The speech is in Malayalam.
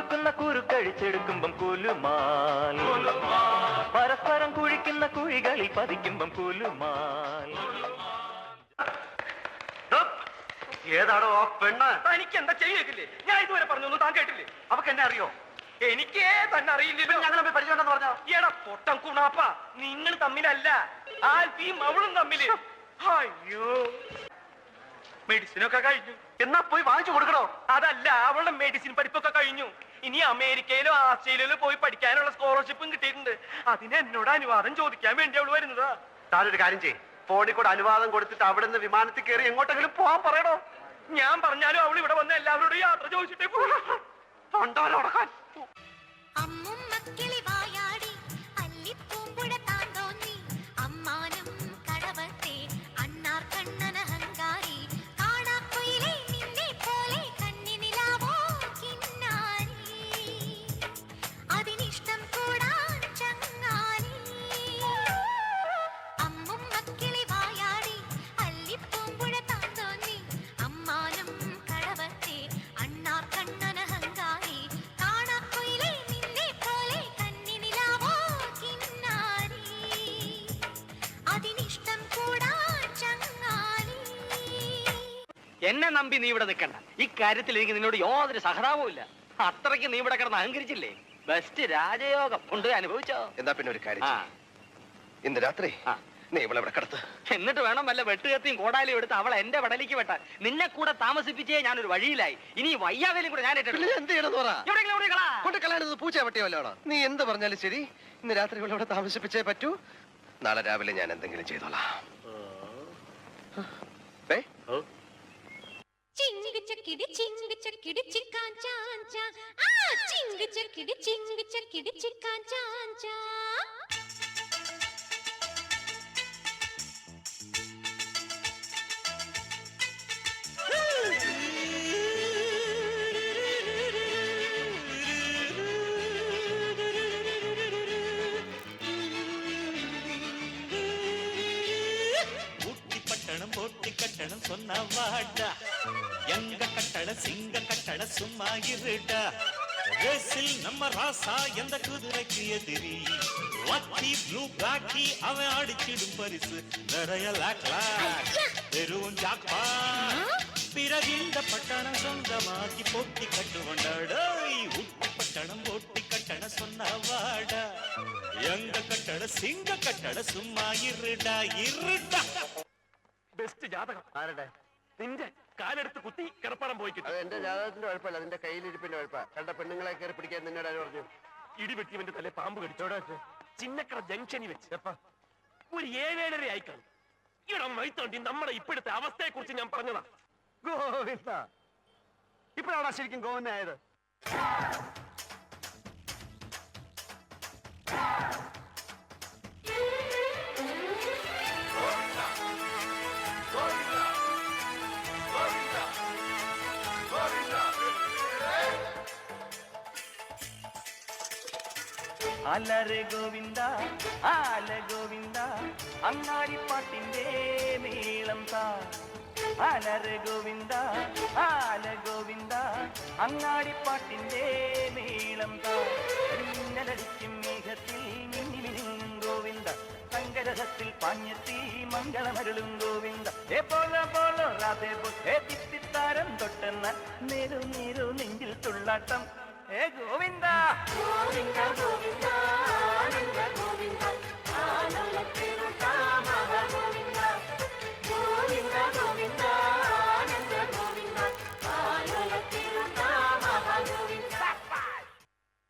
കുറുക്കുന്ന കുരുക്കഴിച്ചെടുക്കുമ്പം കുലുമാൽ, പരസ്പരം കുഴിക്കുന്ന കുഴികളിൽ പതിക്കുമ്പം കുലുമാൽ. ഏതാടോ ആ പെണ്ണ്? എനിക്ക് എന്താ ചെയ്യേക്കില്ലേ? ഞാൻ ഇതുവരെ പറഞ്ഞൊന്നും താൻ കേട്ടില്ലേ? അവക്ക് എന്നെ അറിയോ? എനിക്കേ തന്നെ അറിയില്ലല്ലോ. ഞങ്ങൾ പരിചയമുണ്ടെന്ന് പറഞ്ഞോ? എടാ പൊട്ടം കുണാപ്പ, നിങ്ങൾ തമ്മിലല്ല, ആൽഫിയും അവളും തമ്മില്. അയ്യോ, മെഡിസിനൊക്കെ കഴിഞ്ഞു. എന്നാ പോയി വാങ്ങിച്ചു കൊടുക്കണോ? അതല്ല, അവളുടെ മെഡിസിൻ പഠിപ്പൊക്കെ കഴിഞ്ഞു. ഇനി അമേരിക്കയിലോ ആസ്ട്രേലിയയിലോ പോയി പഠിക്കാനുള്ള സ്കോളർഷിപ്പും കിട്ടിയിട്ടുണ്ട്. അതിന് എന്നോട് അനുവാദം ചോദിക്കാൻ വേണ്ടി അവള് വരുന്നതാ. താനൊരു കാര്യം ചെയ്യ്, ഫോണിൽ കൂടെ അനുവാദം കൊടുത്തിട്ട് അവിടെ നിന്ന് വിമാനത്തിൽ കയറി എങ്ങോട്ടെങ്കിലും പോകാൻ പറയണോ? ഞാൻ പറഞ്ഞാലും അവൾ ഇവിടെ വന്ന് എല്ലാവരോടും യാത്ര ചോദിച്ചിട്ടേ പോകും. എന്നെ നമ്പി നീ ഇവിടെ നിൽക്കണ്ട. ഇക്കാര്യത്തിൽ എനിക്ക് നിന്നോട് യാതൊരു സഹതാപവും ഇല്ല. അത്രയ്ക്ക് നീ ഇവിടെ കിടന്ന് അഹങ്കരിച്ചില്ലേ? ബെസ്റ്റ് രാജയോഗം കൊണ്ട് അനുഭവിച്ചോ? എന്താ പിന്നെ ഒരു കാര്യം, ഇന്ന് രാത്രി നീ ഇവിടെ ഇവിടെ കിടത്ത്. എന്നിട്ട് വേണം വല്ല വെട്ടുകത്തിയും കോടാലിയും എടുത്ത് അവളെ എന്റെ വടലേക്ക് വെട്ടാൻ. നിന്നെ കൂടെ താമസിപ്പിച്ചേ ഞാനൊരു വഴിയിലായി. ഇനി വയ്യാവേലും കൂടെ ഞാൻ എന്ത് ചെയ്യണമെന്ന് പൂച്ച പറ്റിയല്ലോ. നീ എന്ത് പറഞ്ഞാലും ശരി, ഇന്ന് രാത്രി ഇവിടെ ഇവിടെ താമസിപ്പിച്ചേ പറ്റൂ. നാളെ രാവിലെ ഞാൻ എന്തെങ്കിലും ചെയ്തോളാം. ചിങ് ചക്കിടി ചിക്കാൻ ചാഞ്ചാ, ആ ചിങ് ചക്കിടി ചിക്കാൻ ചാഞ്ചാ. போட்டி கட்டணம் சொன்ன வாடா, எங்க கட்டட சிங்க கட்டட சும்மா இருடா. ரேசில் நம்ம ராசா எந்த குதிரைக்கு எதிரி, வாக்கி ப்ளூ பிளாக்கி அவன் அடிச்சிடும் பரிசு நிறைய பெரும் ஜாக்பா. பிறகு இந்த பட்டணம் சொந்தமாக்கி போட்டி கட்டுவண்டாடா. ஊட்டி பட்டணம் போட்டி கட்டணம் சொன்ன வாடா, எங்க கட்டட சிங்க கட்டட சும்மா இருடா இருடா. ബെസ്റ്റ് ജാതകം ആരുടെ? നിന്റെ കാലെടുത്ത് കുത്തി കിടപ്പാടം പോയി കിട്ടും. എന്റെ ജാതകത്തിന്റെ കുഴപ്പമില്ല, നിന്റെ കയ്യിലിരിപ്പിന്റെ കുഴപ്പ. കണ്ട പെണ്ണുങ്ങളെ കയറി പിടിക്കാൻ നിന്നോട് ആര് പറഞ്ഞു? ഇടിവെട്ടിവന്റെ തലേ പാമ്പ് കടിച്ചോടെ ചിന്നക്കട ജംഗ്ഷനിൽ വെച്ച് ഒരു 7-7:30 ആയിക്കാണ്. ഇവിടെ വൈത്തോണ്ടി നമ്മുടെ ഇപ്പോഴത്തെ അവസ്ഥയെ കുറിച്ച് ഞാൻ പറഞ്ഞതാ. ഗോവിന്ദ, ഇപ്പോഴാണ് ശരിക്കും ഗോവിന്ദായത്. അലരെ ഗോവിന്ദ ആല ഗോവിന്ദ, അങ്ങാടിപ്പാട്ടിന്റെ നീളം താ. അലരെ ഗോവിന്ദ ആല ഗോവിന്ദ, അങ്ങാടിപ്പാട്ടിന്റെ നീളം താ. മിന്നലടിക്കും മേഘത്തിൽ മിന്നി മിനുങ്ങും ഗോവിന്ദ, സങ്കരഹത്തിൽ പാഞ്ഞെത്തി മംഗളമരുളും ഗോവിന്ദ. ഏ പോലോ പോലോ രാധേ തിത്തിത്താരം തൊട്ടെന്ന നേരു നേരു നെഞ്ചിൽ തുള്ളാട്ടം. ഏ ഗോവിന്ദ.